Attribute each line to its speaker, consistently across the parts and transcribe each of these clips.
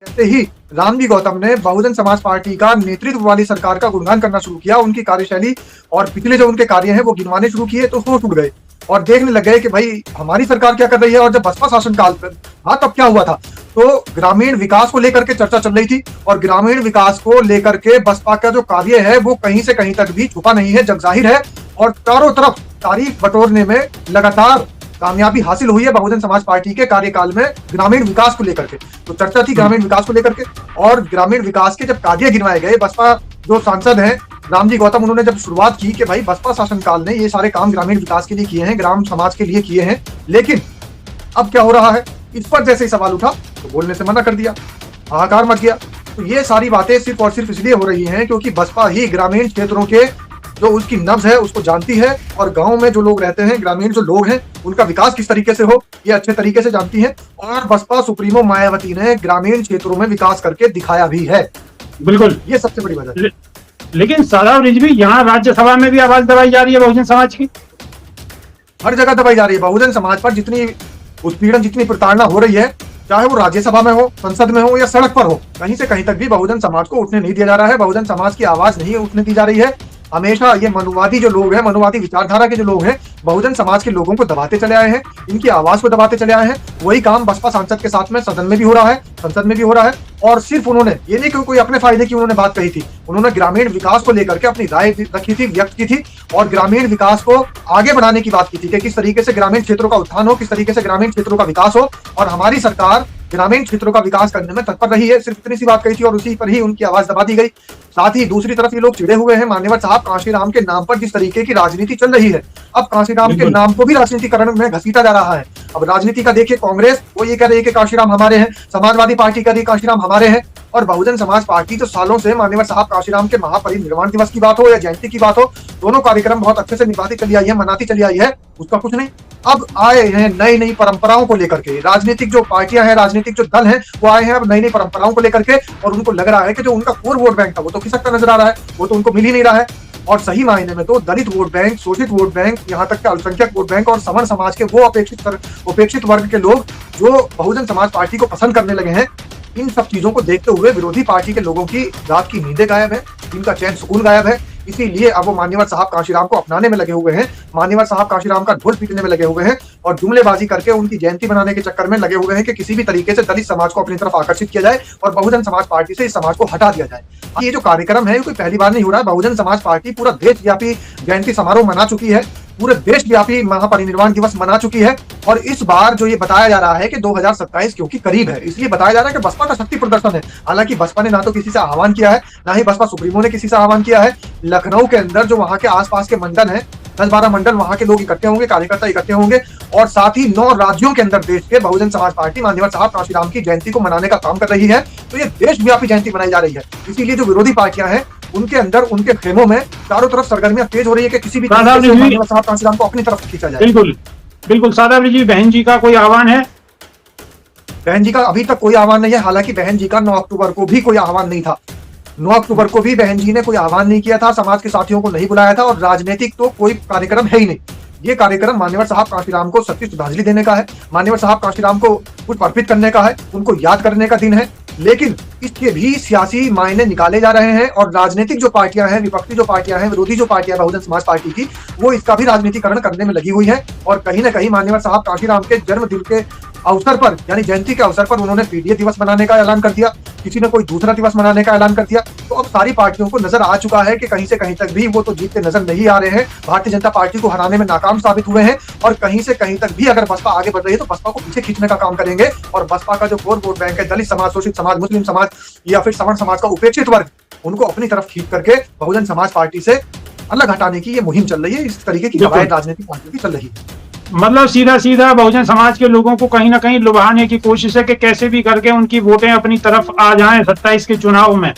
Speaker 1: जैसे ही रामजी गौतम ने बहुजन समाज पार्टी का नेतृत्व वाली सरकार का गुणगान करना शुरू किया, उनकी कार्यशैली और पिछले जो उनके कार्य हैं वो गिनवाने शुरू किए, तो होश उड़ गए और देखने लग गए कि भाई हमारी सरकार क्या कर रही है। और जब बसपा शासनकाल पर हाँ तब क्या हुआ था, तो ग्रामीण विकास को लेकर के चर्चा चल रही थी और ग्रामीण विकास को लेकर के बसपा का जो कार्य है वो कहीं से कहीं तक भी छुपा नहीं है, जग जाहिर है और चारों तरफ तारीफ बटोरने में लगातार कामयाबी हासिल हुई है बहुजन समाज पार्टी के कार्यकाल में ग्रामीण विकास को लेकर के। तो चर्चा थी ग्रामीण विकास को लेकर के और ग्रामीण विकास के जब कार्य गिनवाए गए, बसपा जो सांसद हैं रामजी गौतम, उन्होंने जब शुरुआत की कि भाई बसपा शासनकाल ने ये सारे काम ग्रामीण विकास के लिए किए हैं, ग्राम समाज के लिए किए हैं, लेकिन अब क्या हो रहा है, इस पर जैसे ही सवाल उठा तो बोलने से मना कर दिया, हाहाकार मच गया। तो ये सारी बातें सिर्फ और सिर्फ इसलिए हो रही हैं क्योंकि बसपा ही ग्रामीण क्षेत्रों के जो उसकी नब्ज है उसको जानती है और गांव में जो लोग रहते हैं, ग्रामीण जो लोग हैं, उनका विकास किस तरीके से हो ये अच्छे तरीके से जानती है। और बसपा सुप्रीमो मायावती ने ग्रामीण क्षेत्रों में विकास करके दिखाया भी है।
Speaker 2: बिल्कुल,
Speaker 1: ये सबसे बड़ी वजह है।
Speaker 2: लेकिन सादाब रिजवी, यहाँ राज्यसभा में भी आवाज दबाई जा रही है बहुजन समाज की,
Speaker 1: हर जगह दबाई जा रही है। बहुजन समाज पर जितनी उत्पीड़न, जितनी प्रताड़ना हो रही है, चाहे वो राज्यसभा में हो, संसद में हो या सड़क पर हो, कहीं से कहीं तक भी बहुजन समाज को उठने नहीं दिया जा रहा है। बहुजन समाज की आवाज नहीं उठने दी जा रही है। हमेशा ये मनुवादी जो लोग हैं, मनुवादी विचारधारा के जो लोग हैं, बहुजन समाज के लोगों को दबाते चले आए हैं, इनकी आवाज को दबाते चले आए हैं। वही काम बसपा सांसद के साथ में सदन में भी हो रहा है, संसद में भी हो रहा है। और सिर्फ उन्होंने ये नहीं कि कोई अपने फायदे की उन्होंने बात कही थी, उन्होंने ग्रामीण विकास को लेकर के अपनी राय रखी थी, व्यक्त की थी और ग्रामीण विकास को आगे बढ़ाने की बात की थी कि किस तरीके से ग्रामीण क्षेत्रों का उत्थान हो, किस तरीके से ग्रामीण क्षेत्रों का विकास हो। और हमारी सरकार ग्रामीण क्षेत्रों का विकास करने में तत्पर रही है, सिर्फ इतनी सी बात कही थी और उसी पर ही उनकी आवाज दबा दी गई। साथ ही दूसरी तरफ ये लोग चिड़े हुए हैं मान्यवर साहब कांशीराम के नाम पर जिस तरीके की राजनीति चल रही है। अब कांशीराम के नाम को भी राजनीतिकरण में घसीटा जा रहा है। अब राजनीति का देखिए, कांग्रेस वो ये कह रही है कि कांशीराम हमारे हैं, समाजवादी पार्टी कह रही है कांशीराम हमारे हैं, और बहुजन समाज पार्टी तो सालों से मान्यवर साहब कांशीराम के महापरिनिर्वाण दिवस की बात हो या जयंती की बात हो, दोनों कार्यक्रम बहुत अच्छे से निभाती चली आई है, मनाती चली आई है, उसका कुछ नहीं। अब आए हैं नई नई परंपराओं को लेकर के, राजनीतिक जो पार्टियां हैं, राजनीतिक जो दल हैं, वो आए हैं अब नई नई परंपराओं को लेकर के और उनको लग रहा है कि जो उनका कोर वोट बैंक था वो तो खिसकता नजर आ रहा है, वो तो उनको मिल ही नहीं रहा है। और सही मायने में तो दलित वोट बैंक, शोषित वोट बैंक, यहाँ तक के अल्पसंख्यक वोट बैंक और सवर्ण समाज के वो उपेक्षित वर्ग के लोग जो बहुजन समाज पार्टी को पसंद करने लगे हैं, इन सब चीजों को देखते हुए विरोधी पार्टी के लोगों की रात की नींदें गायब है, इनका चैन सुकून गायब है। इसीलिए अब वो मान्यवर साहब कांशीराम को अपनाने में लगे हुए हैं, मान्यवर साहब कांशीराम का ढोल पीटने में लगे हुए हैं और जुमलेबाजी करके उनकी जयंती बनाने के चक्कर में लगे हुए हैं कि किसी भी तरीके से दलित समाज को अपनी तरफ आकर्षित किया जाए और बहुजन समाज पार्टी से इस समाज को हटा दिया जाए। ये जो कार्यक्रम है कोई पहली बार नहीं हो रहा है। बहुजन समाज पार्टी पूरा देशव्यापी जयंती समारोह मना चुकी है, पूरे देशव्यापी महापरिनिर्वाण दिवस मना चुकी है और इस बार जो ये बताया जा रहा है कि 2027 क्योंकि करीब है, इसलिए बताया जा रहा है कि बसपा का शक्ति प्रदर्शन है। हालांकि बसपा ने ना तो किसी से आह्वान किया है, ना ही बसपा सुप्रीमो ने किसी से आह्वान किया है। लखनऊ के अंदर जो वहां के आसपास के मंडल हैं, 10-12 मंडल, वहां के लोग इकट्ठे होंगे, कार्यकर्ता इकट्ठे होंगे और साथ ही 9 राज्यों के अंदर देश के बहुजन समाज पार्टी मान्यवर साहब कांशीराम की जयंती को मनाने का काम कर रही है। तो ये देशव्यापी जयंती मनाई जा रही है। इसीलिए जो विरोधी पार्टियां हैं उनके अंदर, उनके खेमों में चारों तरफ सरगर्मियां तेज हो रही है कि किसी भी तरीके से मान्यवर साहब कांशीराम को अपनी तरफ खींचा जाए।
Speaker 2: बिल्कुल बिल्कुल। सादाब रिजवी, बहन जी का कोई आह्वान है?
Speaker 1: बहन जी का अभी तक कोई आह्वान नहीं है। हालांकि बहन जी का 9 अक्टूबर को भी कोई आह्वान नहीं था, 9 अक्टूबर को भी बहन जी ने कोई आह्वान नहीं किया था, समाज के साथियों को नहीं बुलाया था और राजनीतिक तो कोई कार्यक्रम है ही नहीं। ये कार्यक्रम मान्यवर साहब कांशीराम को सत्य श्रद्धांजलि देने का है, मान्यवर साहब कांशीराम को कुछ अर्पित करने का है, उनको याद करने का दिन है। लेकिन इसके भी सियासी मायने निकाले जा रहे हैं और राजनीतिक जो पार्टियां हैं, विपक्षी जो पार्टियां हैं, विरोधी जो पार्टियां बहुजन समाज पार्टी की, वो इसका भी राजनीतिकरण करने में लगी हुई है। और कहीं ना कहीं मान्यवर साहब कांशीराम के जन्मदिन के अवसर पर, यानी जयंती के अवसर पर, उन्होंने पीडीए दिवस मनाने का ऐलान कर दिया, किसी ने कोई दूसरा दिवस मनाने का ऐलान कर दिया। तो अब सारी पार्टियों को नजर आ चुका है कि कहीं से कहीं तक भी वो तो जीतते नजर नहीं आ रहे हैं, भारतीय जनता पार्टी को हराने में नाकाम साबित हुए हैं और कहीं से कहीं तक भी अगर बसपा आगे बढ़ रही है तो बसपा को पीछे खींचने का काम करेंगे और बसपा का जो कोर वोट बैंक है, दलित समाज, शोषित समाज, मुस्लिम समाज या फिर सवर्ण समाज का उपेक्षित वर्ग, उनको अपनी तरफ खींच करके बहुजन समाज पार्टी से अलग हटाने की ये मुहिम चल रही है। इस तरीके की कवायद राजनीतिक पार्टियों की चल रही है।
Speaker 2: मतलब सीधा सीधा बहुजन समाज के लोगों को कहीं ना कहीं लुभाने की कोशिश है कि कैसे भी करके उनकी वोटें अपनी तरफ आ जाएं 27 के चुनाव में।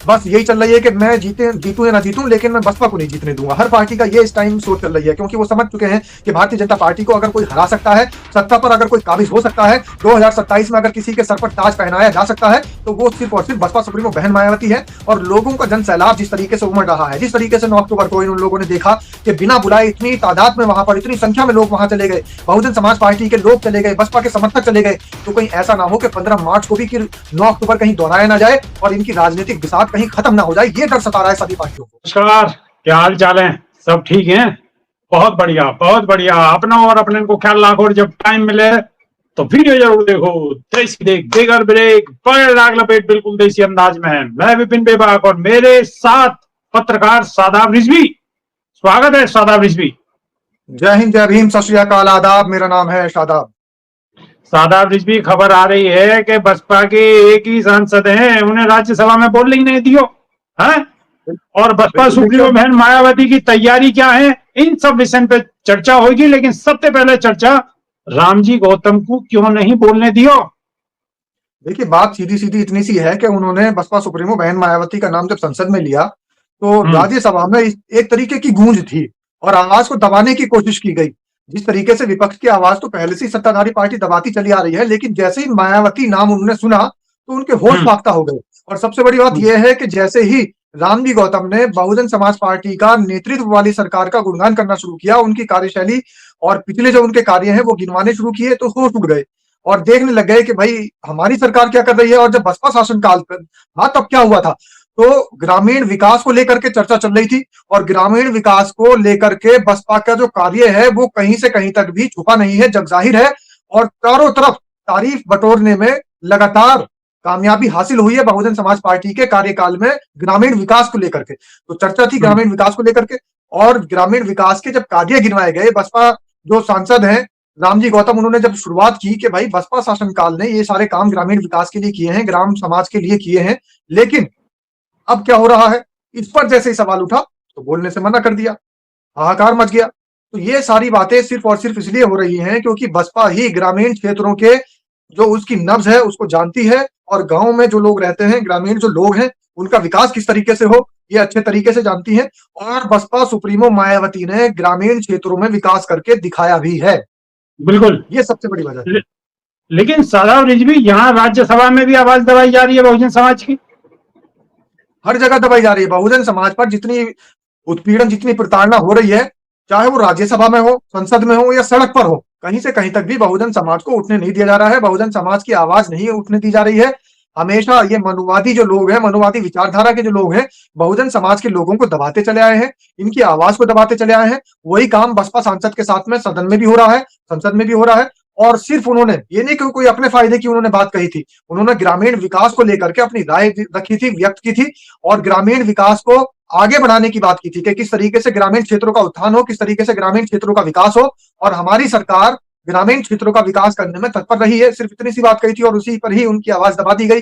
Speaker 1: बस यही चल रही है कि मैं जीतूं या ना जीतूं, लेकिन मैं बसपा को नहीं जीतने दूंगा। हर पार्टी का ये इस टाइम सोच चल रही है, क्योंकि वो समझ चुके हैं कि भारतीय जनता पार्टी को अगर कोई हरा सकता है, सत्ता पर अगर कोई काबिज हो सकता है, 2027 में अगर किसी के सर पर ताज पहनाया जा सकता है, तो वो सिर्फ और सिर्फ बसपा सुप्रीमो बहन मायावती है। और लोगों का जन सैलाब जिस तरीके से उमड़ रहा है, जिस तरीके से 9 अक्टूबर को इन लोगों ने देखा कि बिना बुलाए इतनी तादाद में वहां पर इतनी संख्या में लोग वहां चले गए, बहुजन समाज पार्टी के लोग चले गए, बसपा के समर्थक चले गए, तो कहीं ऐसा ना हो कि 15 मार्च को भी 9 अक्टूबर कहीं दोहराया ना जाए और इनकी राजनीतिक बिसात कहीं खत्म ना हो जाए। ये डर सता रहा है सभी पार्टियों को।
Speaker 2: नमस्कार, क्या हाल चाल है? सब ठीक है? बहुत बढ़िया, बहुत बढ़िया। अपना और अपने को ख्याल रखो, और जब टाइम मिले तो वीडियो जरूर देखो। देसी देख बेगर ब्रेक बगैर आग लपेट बिल्कुल देसी अंदाज में है। मैं विपिन बेबाक और मेरे साथ पत्रकार शादाब रिजवी। स्वागत है शादाब रिजवी।
Speaker 1: जय हिंद, जय भीम, सत श्री अकाल, आदाब। मेरा नाम है शादाब।
Speaker 2: शादाब रिजवी, खबर आ रही है कि बसपा के एक ही सांसद हैं, उन्हें राज्यसभा में बोलने ही नहीं दियो है। और बसपा सुप्रीमो बहन मायावती की तैयारी क्या है, इन सब विषय पे चर्चा होगी। लेकिन सबसे पहले चर्चा रामजी गौतम को क्यों नहीं बोलने दियो।
Speaker 1: देखिए, बात सीधी सीधी इतनी सी है कि उन्होंने बसपा सुप्रीमो बहन मायावती का नाम जब संसद में लिया, तो राज्यसभा में एक तरीके की गूंज थी और आवाज को दबाने की कोशिश की गई। जिस तरीके से विपक्ष की आवाज तो पहले से ही सत्ताधारी पार्टी दबाती चली आ रही है, लेकिन जैसे ही मायावती नाम उन्होंने सुना तो उनके होश फाख्ता हो गए। और सबसे बड़ी बात यह है कि जैसे ही रामजी गौतम ने बहुजन समाज पार्टी का नेतृत्व वाली सरकार का गुणगान करना शुरू किया, उनकी कार्यशैली और पिछले जो उनके कार्य हैं वो गिनवाने शुरू किए, तो होश उड़ गए और देखने लग गए कि भाई हमारी सरकार क्या कर रही है। और जब बसपा शासन काल पर था तब क्या हुआ था, तो ग्रामीण विकास को लेकर के चर्चा चल रही थी और ग्रामीण विकास को लेकर के बसपा का जो कार्य है वो कहीं से कहीं तक भी छुपा नहीं है, जगजाहिर है। और चारों तरफ तारीफ बटोरने में लगातार कामयाबी हासिल हुई है बहुजन समाज पार्टी के कार्यकाल में ग्रामीण विकास को लेकर के। तो चर्चा थी ग्रामीण विकास को लेकर के, और ग्रामीण विकास के जब कार्य गिनवाए गए, बसपा जो सांसद हैं रामजी गौतम, उन्होंने जब शुरुआत की कि भाई बसपा शासनकाल ने ये सारे काम ग्रामीण विकास के लिए किए हैं, ग्राम समाज के लिए किए हैं, लेकिन अब क्या हो रहा है, इस पर जैसे ही सवाल उठा तो बोलने से मना कर दिया, हाहाकार मच गया। तो ये सारी बातें सिर्फ और सिर्फ इसलिए हो रही हैं क्योंकि बसपा ही ग्रामीण क्षेत्रों के जो उसकी नब्ज है उसको जानती है, और गांव में जो लोग रहते हैं, ग्रामीण जो लोग हैं, उनका विकास किस तरीके से हो ये अच्छे तरीके से जानती है। और बसपा सुप्रीमो मायावती ने ग्रामीण क्षेत्रों में विकास करके दिखाया भी है।
Speaker 2: बिल्कुल,
Speaker 1: ये सबसे बड़ी वजह है।
Speaker 2: लेकिन शादाब रिजवी, यहाँ राज्यसभा में भी आवाज दबाई जा रही है बहुजन समाज की।
Speaker 1: हर जगह दबाई जा रही है। बहुजन समाज पर जितनी उत्पीड़न, जितनी प्रताड़ना हो रही है, चाहे वो राज्यसभा में हो, संसद में हो या सड़क पर हो, कहीं से कहीं तक भी बहुजन समाज को उठने नहीं दिया जा रहा है। बहुजन समाज की आवाज नहीं उठने दी जा रही है। हमेशा ये मनुवादी जो लोग हैं, मनुवादी विचारधारा के जो लोग हैं, बहुजन समाज के लोगों को दबाते चले आए हैं, इनकी आवाज को दबाते चले आए हैं। वही काम बसपा सांसद के साथ में सदन में भी हो रहा है, संसद में भी हो रहा है। और सिर्फ उन्होंने ये नहीं कि कोई अपने फायदे की उन्होंने बात कही थी, उन्होंने ग्रामीण विकास को लेकर के अपनी राय रखी थी, व्यक्त की थी, और ग्रामीण विकास को आगे बढ़ाने की बात की थी कि किस तरीके से ग्रामीण क्षेत्रों का उत्थान हो, किस तरीके से ग्रामीण क्षेत्रों का विकास हो। और हमारी सरकार ग्रामीण क्षेत्रों का विकास करने में तत्पर रही है, सिर्फ इतनी सी बात कही थी और उसी पर ही उनकी आवाज दबा दी गई।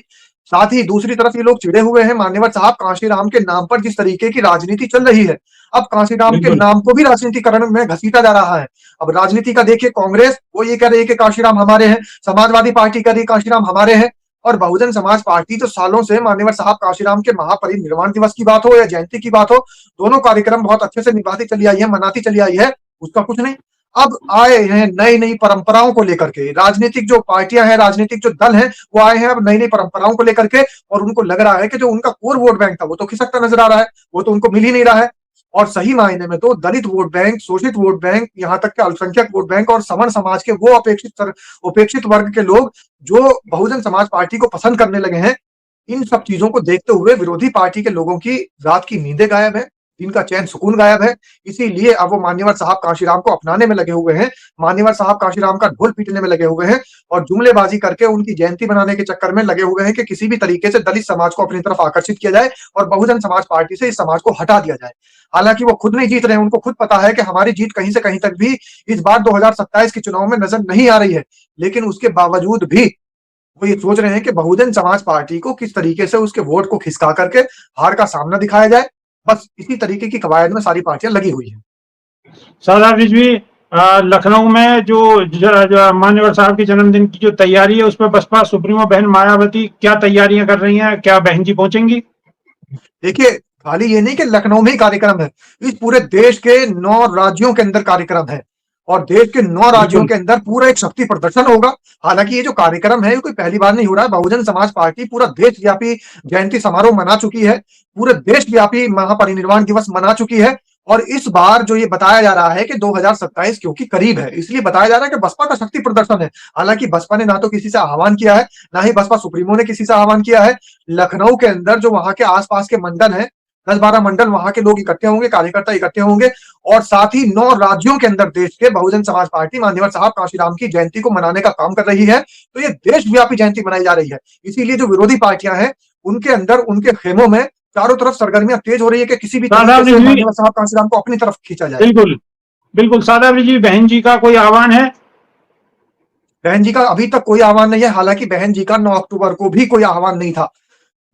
Speaker 1: साथ ही दूसरी तरफ ये लोग चिड़े हुए हैं मान्यवर साहब कांशीराम के नाम पर, जिस तरीके की राजनीति चल रही है। अब कांशीराम के नाम को भी राजनीतिकरण में घसीटा जा रहा है। अब राजनीति का देखिए, कांग्रेस वो ये कह रही है कि कांशीराम हमारे हैं, समाजवादी पार्टी कह रही है कांशीराम हमारे हैं, और बहुजन समाज पार्टी तो सालों से मान्यवर साहब कांशीराम के महापरिनिर्वाण दिवस की बात हो या जयंती की बात हो, दोनों कार्यक्रम बहुत अच्छे से निभाती चली आई है, मनाती चली आई है, उसका कुछ नहीं। अब आए हैं नई नई परंपराओं को लेकर के, राजनीतिक जो पार्टियां हैं, राजनीतिक जो दल हैं, वो आए हैं अब नई नई परंपराओं को लेकर के, और उनको लग रहा है कि जो उनका कोर वोट बैंक था वो तो खिसकता नजर आ रहा है, वो तो उनको मिल ही नहीं रहा है। और सही मायने में तो दलित वोट बैंक, शोषित वोट बैंक, यहाँ तक के अल्पसंख्यक वोट बैंक और सवर्ण समाज के वो उपेक्षित वर्ग के लोग जो बहुजन समाज पार्टी को पसंद करने लगे हैं, इन सब चीजों को देखते हुए विरोधी पार्टी के लोगों की रात की नींदें गायब है, दिन का चैन सुकून गायब है। इसीलिए अब वो मान्यवर साहब कांशीराम को अपनाने में लगे हुए हैं, मान्यवर साहब कांशीराम का ढोल पीटने में लगे हुए हैं, और जुमलेबाजी करके उनकी जयंती बनाने के चक्कर में लगे हुए हैं कि किसी भी तरीके से दलित समाज को अपनी तरफ आकर्षित किया जाए और बहुजन समाज पार्टी से इस समाज को हटा दिया जाए। हालांकि वो खुद नहीं जीत रहे हैं, उनको खुद पता है कि हमारी जीत कहीं से कहीं तक भी इस बार 2027 के चुनाव में नजर नहीं आ रही है, लेकिन उसके बावजूद भी वो ये सोच रहे हैं कि बहुजन समाज पार्टी को किस तरीके से उसके वोट को खिसका करके हार का सामना दिखाया जाए। बस इसी तरीके की कवायद में सारी पार्टियां लगी हुई हैं।
Speaker 2: शादाब रिजवी, लखनऊ में जो मान्यवर साहब के जन्मदिन की जो तैयारी है, उसमें बसपा सुप्रीमो बहन मायावती क्या तैयारियां कर रही हैं? क्या बहन जी पहुंचेंगी?
Speaker 1: देखिए, खाली ये नहीं कि लखनऊ में ही कार्यक्रम है, इस पूरे देश के 9 राज्यों के अंदर कार्यक्रम है और देश के 9 राज्यों
Speaker 2: बिल्कुल।
Speaker 1: के अंदर पूरा एक शक्ति प्रदर्शन होगा। हालाँकि ये जो कार्यक्रम है, ये कोई पहली बार नहीं हो रहा है। बहुजन समाज पार्टी पूरा देशव्यापी जयंती समारोह मना चुकी है, पूरे देशव्यापी महापरिनिर्वाण दिवस मना चुकी है और इस बार जो ये बताया जा रहा है कि 2027 क्योंकि करीब है, इसलिए बताया जा रहा है कि बसपा का शक्ति प्रदर्शन है। हालाँकि बसपा ने ना तो किसी से आह्वान किया है, ना ही बसपा सुप्रीमो ने किसी से आह्वान किया है। लखनऊ के अंदर जो वहां के आसपास के मंडल हैं, 10-12 मंडल वहां के लोग इकट्ठे होंगे, कार्यकर्ता इकट्ठे होंगे और साथ ही 9 राज्यों के अंदर देश के बहुजन समाज पार्टी मान्यवर साहब कांशीराम की जयंती को मनाने का काम कर रही है। तो ये देशव्यापी जयंती मनाई जा रही है। इसीलिए जो विरोधी पार्टियां हैं, उनके अंदर उनके खेमों में चारों तरफ सरगर्मियां तेज हो रही है कि किसी भी तरीके से मान्यवर साहब कांशीराम को अपनी तरफ खींचा जाए।
Speaker 2: बिल्कुल बिल्कुल। सादाब जी, बहन जी का कोई आह्वान है?
Speaker 1: बहन जी का अभी तक कोई आह्वान नहीं है। हालांकि बहन जी का 9 अक्टूबर को भी कोई आह्वान नहीं था।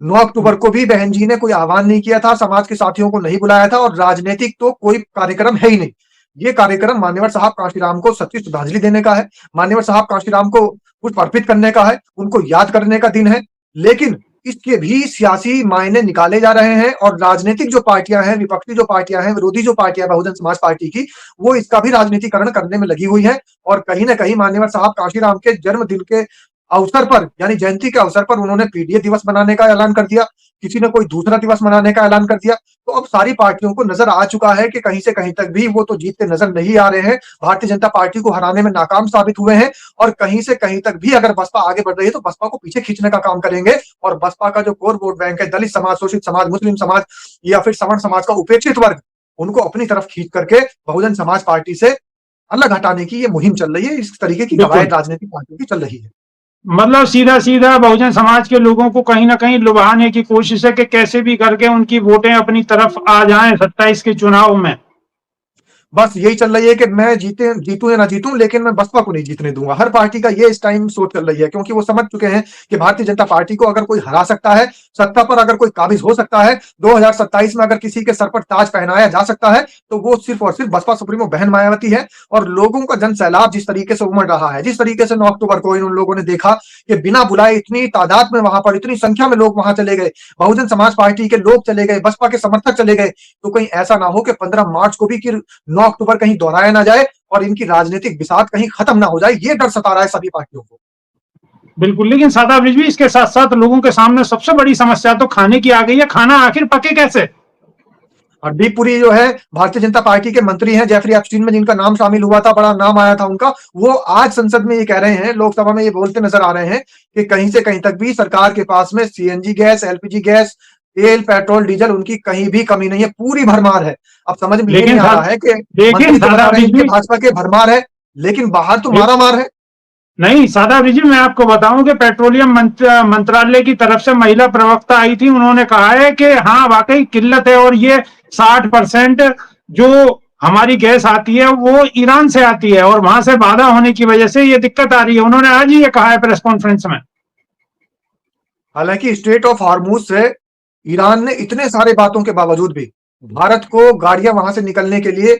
Speaker 1: 9 अक्टूबर को भी बहन जी ने कोई आह्वान नहीं किया था, समाज के साथियों को नहीं बुलाया था और राजनीतिक तो कोई कार्यक्रम है ही नहीं। ये कार्यक्रम मान्यवर साहब कांशीराम को सच्ची श्रद्धांजलि देने का है, मान्यवर साहब कांशीराम को पुष्प अर्पित करने का है, उनको याद करने का दिन है। लेकिन इसके भी सियासी मायने निकाले जा रहे हैं और राजनीतिक जो पार्टियां हैं, विपक्षी जो पार्टियां हैं, विरोधी जो पार्टियां हैं बहुजन समाज पार्टी की, वो इसका भी राजनीतिकरण करने में लगी हुई है और कहीं न कहीं मान्यवर साहब कांशीराम के जन्मदिन के अवसर पर यानी जयंती के अवसर पर उन्होंने पीडीए दिवस मनाने का ऐलान कर दिया, किसी ने कोई दूसरा दिवस मनाने का ऐलान कर दिया। तो अब सारी पार्टियों को नजर आ चुका है कि कहीं से कहीं तक भी वो तो जीतते नजर नहीं आ रहे हैं, भारतीय जनता पार्टी को हराने में नाकाम साबित हुए हैं और कहीं से कहीं तक भी अगर बसपा आगे बढ़ रही है तो बसपा को पीछे खींचने का काम करेंगे और बसपा का जो कोर वोट बैंक है, दलित समाज, शोषित समाज, मुस्लिम समाज या फिर सवर्ण समाज का उपेक्षित वर्ग, उनको अपनी तरफ खींच करके बहुजन समाज पार्टी से अलग हटाने की ये मुहिम चल रही है। इस तरीके की कवायद राजनीतिक पार्टियों की चल रही है।
Speaker 2: मतलब सीधा सीधा बहुजन समाज के लोगों को कहीं ना कहीं लुभाने की कोशिश है कि कैसे भी करके उनकी वोटें अपनी तरफ आ जाएं 27 के चुनाव में।
Speaker 1: बस यही चल रही है कि मैं जीतूं या ना जीतूं, लेकिन मैं बसपा को नहीं जीतने दूंगा। हर पार्टी का ये इस टाइम सोच चल रही है क्योंकि वो समझ चुके हैं कि भारतीय जनता पार्टी को अगर कोई हरा सकता है, सत्ता पर अगर कोई काबिज हो सकता है, 2027 में अगर किसी के सर पर ताज पहनाया जा सकता है, तो वो सिर्फ और सिर्फ बसपा सुप्रीमो बहन मायावती है। और लोगों का जन सैलाब जिस तरीके से उमड़ रहा है, जिस तरीके से 9 अक्टूबर को इन लोगों ने देखा कि बिना बुलाए इतनी तादाद में वहां पर इतनी संख्या में लोग वहां चले गए, बहुजन समाज पार्टी के लोग चले गए, बसपा के समर्थक चले गए, तो कहीं ऐसा ना हो कि 15 मार्च को भी 9 अक्टूबर कहीं दोहराया ना जाए और इनकी राजनीतिक बिसात कहीं खत्म ना हो जाए। ये डर सता रहा है सभी पार्टियों को।
Speaker 2: बिल्कुल। लेकिन सादा ब्रिज भी इसके साथ साथ लोगों के सामने सबसे बड़ी समस्या तो खाने की आ गई है। खाना आखिर पके कैसे?
Speaker 1: हरदीप पुरी जो है भारतीय जनता पार्टी के मंत्री हैं, जेफरी एप्स्टीन में जिनका नाम शामिल हुआ था, बड़ा नाम आया था उनका, वो आज संसद में ये कह रहे हैं, लोकसभा में ये बोलते नजर आ रहे हैं कि कहीं से कहीं तक भी सरकार के पास में सीएनजी गैस, एलपीजी गैस, तेल, पेट्रोल, डीजल उनकी कहीं भी कमी नहीं है, पूरी भरमार है। अब समझ में ये नहीं आ रहा है कि मंत्री तो बता रहे हैं कि भाजपा के भरमार है, लेकिन बाहर तो मारा मार है।
Speaker 2: नहीं सादा ब्रिज, मैं आपको बताऊं कि पेट्रोलियम मंत्रालय की तरफ से महिला प्रवक्ता आई थी, उन्होंने कहा है कि हाँ वाकई किल्लत है और ये 60% जो हमारी गैस आती है वो ईरान से आती है और वहां से बाधा होने की वजह से ये दिक्कत आ रही है। उन्होंने आज ही ये कहा है प्रेस कॉन्फ्रेंस में।
Speaker 1: हालांकि स्ट्रेट ऑफ हार्मूज से ईरान ने इतने सारे बातों के बावजूद भी भारत को गाड़ियां वहां से निकलने के लिए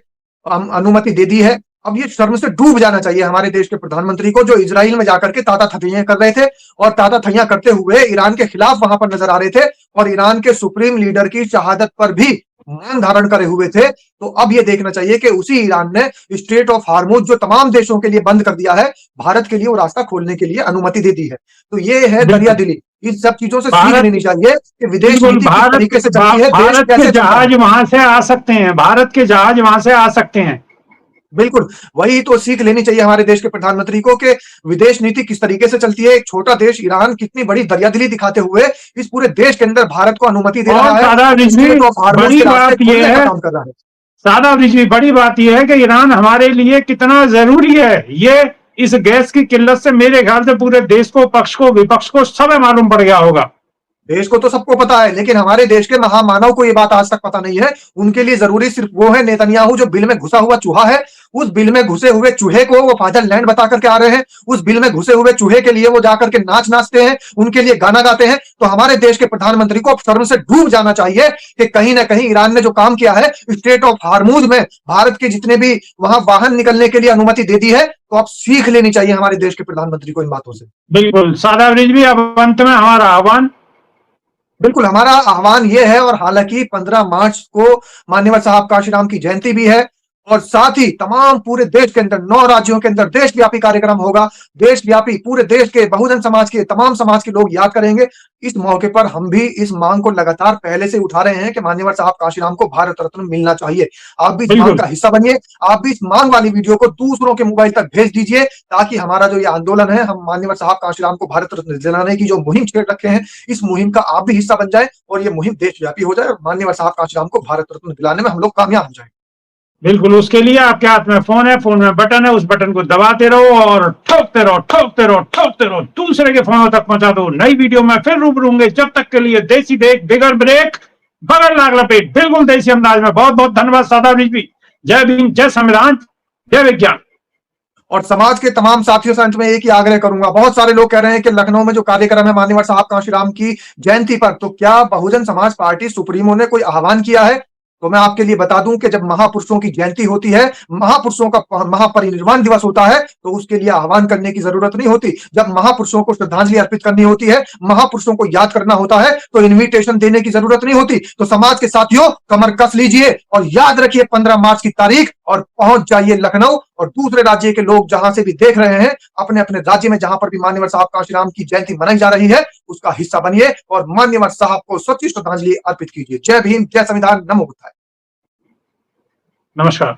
Speaker 1: अनुमति दे दी है। अब ये शर्म से डूब जाना चाहिए हमारे देश के प्रधानमंत्री को, जो इजराइल में जाकर के ताता थैया कर रहे थे और ताता थैया करते हुए ईरान के खिलाफ वहां पर नजर आ रहे थे और ईरान के सुप्रीम लीडर की शहादत पर भी मान धारण करे हुए थे। तो अब ये देखना चाहिए कि उसी ईरान ने स्ट्रेट ऑफ हार्मूज जो तमाम देशों के लिए बंद कर दिया है, भारत के लिए वो रास्ता खोलने के लिए अनुमति दे दी है। तो ये है दरिया दिली। इन सब चीजों से सीख लेनी चाहिए कि विदेश नीति किस तरीके से चलती है, देश कैसे
Speaker 2: जहाज वहां से आ सकते हैं, भारत के जहाज वहां से आ सकते हैं।
Speaker 1: बिल्कुल वही तो सीख लेनी चाहिए हमारे देश के प्रधानमंत्री को कि विदेश नीति किस तरीके से चलती है। एक छोटा देश ईरान कितनी बड़ी दरियादिली दिखाते हुए इस पूरे देश के अंदर भारत को अनुमति दे रहा है।
Speaker 2: बड़ी बात यह है, सादा रिजवी, बड़ी बात यह है कि ईरान हमारे लिए कितना जरूरी है। ये इस गैस की किल्लत से मेरे ख्याल से पूरे देश को, पक्ष को, विपक्ष को सब मालूम पड़ गया होगा।
Speaker 1: देश को तो सबको पता है, लेकिन हमारे देश के महामानव को ये बात आज तक पता नहीं है। उनके लिए जरूरी सिर्फ वो है नेतन्याहू जो बिल में घुसा हुआ चूहा है, उस बिल में घुसे हुए चूहे को वो फादर लैंड बता करके आ रहे हैं। उस बिल में घुसे हुए चूहे के लिए वो जाकर के नाच नाचते हैं, उनके लिए गाना गाते हैं। तो हमारे देश के प्रधानमंत्री को अब शर्म से डूब जाना चाहिए कि कहीं ना कहीं ईरान ने जो काम किया है स्ट्रेट ऑफ हार्मूज में भारत के जितने भी वहां वाहन निकलने के लिए अनुमति दे दी है, तो अब सीख लेनी चाहिए हमारे देश के प्रधानमंत्री को इन बातों से।
Speaker 2: बिल्कुल सादा रिजवी, अब अंत में हमारा आह्वान।
Speaker 1: बिल्कुल हमारा आह्वान ये है, और हालांकि 15 मार्च को मान्यवर साहब काशीराम की जयंती भी है, और साथ ही तमाम पूरे देश के अंदर 9 राज्यों के अंदर देशव्यापी कार्यक्रम होगा। देशव्यापी पूरे देश के बहुजन समाज के तमाम समाज के लोग याद करेंगे। इस मौके पर हम भी इस मांग को लगातार पहले से उठा रहे हैं कि मान्यवर साहब काशीराम को भारत रत्न मिलना चाहिए। आप भी इस मांग
Speaker 2: बिल्कुल
Speaker 1: का हिस्सा बनिए। आप भी इस मांग वाली वीडियो को दूसरों के मोबाइल तक भेज दीजिए, ताकि हमारा जो ये आंदोलन है, हम मान्यवर साहब काशीराम को भारत रत्न दिलाने की जो मुहिम छेड़ रखे हैं, इस मुहिम का आप भी हिस्सा बन जाए, और ये मुहिम देशव्यापी हो जाए, और मान्यवर साहब काशीराम को भारत रत्न दिलाने में हम लोग कामयाब हो जाए।
Speaker 2: बिल्कुल, उसके लिए आपके हाथ में फोन है, फोन में बटन है, उस बटन को दबाते रहो और ठोकते रहो, ठोकते रहो, ठोकते रहो, दूसरे के फोनों तक पहुंचा दो। नई वीडियो में फिर रूबरू होंगे, जब तक के लिए देसी देख बिगर ब्रेक बगैर नाग लपेट, बिल्कुल देसी अंदाज में। बहुत बहुत धन्यवाद सादा भी। जय भीम, जय संविधान, जय विज्ञान।
Speaker 1: और समाज के तमाम साथियों से अंत में एक ही आग्रह करूंगा, बहुत सारे लोग कह रहे हैं कि लखनऊ में जो कार्यक्रम है मान्यवर साहब काशीराम की जयंती पर, तो क्या बहुजन समाज पार्टी सुप्रीमो ने कोई आह्वान किया है? तो मैं आपके लिए बता दूं कि जब महापुरुषों की जयंती होती है, महापुरुषों का महापरिनिर्वाण दिवस होता है, तो उसके लिए आह्वान करने की जरूरत नहीं होती। जब महापुरुषों को श्रद्धांजलि अर्पित करनी होती है, महापुरुषों को याद करना होता है, तो इन्विटेशन देने की जरूरत नहीं होती। तो समाज के साथियों, कमर कस लीजिए और याद रखिए 15 मार्च की तारीख, और पहुंच जाइए लखनऊ। और दूसरे राज्य के लोग जहां से भी देख रहे हैं, अपने अपने राज्य में जहां पर भी मान्यवर साहब काशीराम की जयंती मनाई जा रही है, उसका हिस्सा बनिए और मान्यवर साहब को सच्ची श्रद्धांजलि अर्पित कीजिए। जय भीम, जय संविधान, नमो बुद्धाय।
Speaker 2: नमस्कार।